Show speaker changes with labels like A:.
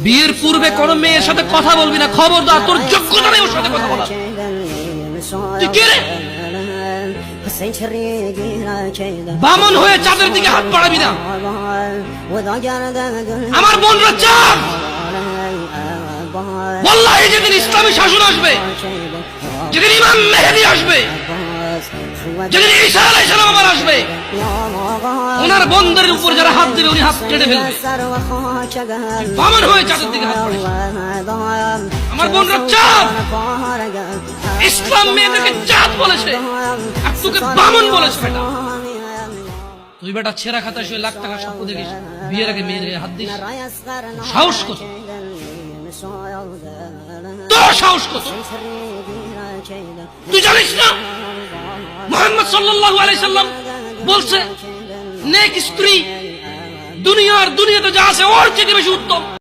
A: বিয়ের পূর্বে কোন মেয়ের সাথে কথা বলবি না, খবরদার, তোর যোগ্যতা নেই ওর সাথে কথা বলার। তুই কে রে? বামন হয়ে চাঁদের দিকে হাত বাড়াবি না। আমার বোনরা চাঁদ। ওয়াল্লাহি যেদিন ইসলামী শাসন আসবে, যেদিন ইমাম মেহেদী আসবে, যেদিন ঈসা আলাইহিস সালাম আবার আসবে, ওনার বন্ধের উপর যারা হাত দেবে উনি হাত কেটে ফেলবে। বামন হয়ে চাঁদের দিকে হাত বাড়াইস। আমার বোনরা চাঁদ। ইসলাম মেয়েদেরকে চাঁদ বলেছে আর তোকে বামন বলেছে। বেটা তুই বেটা ছেঁড়া খাতা শুয়ে লাখ টাকা স্বপ্ন দেখিস, বিয়ের আগে মেয়ের হাত দিস। সাহস কত তোর, সাহস কত? তুই জানিস না মুহাম্মদ সাল্লাল্লাহু আলাইহি সাল্লাম বলছে নেক স্ত্রী দুনিয়াতে যা আছে ওর চেয়ে বেশি উত্তম।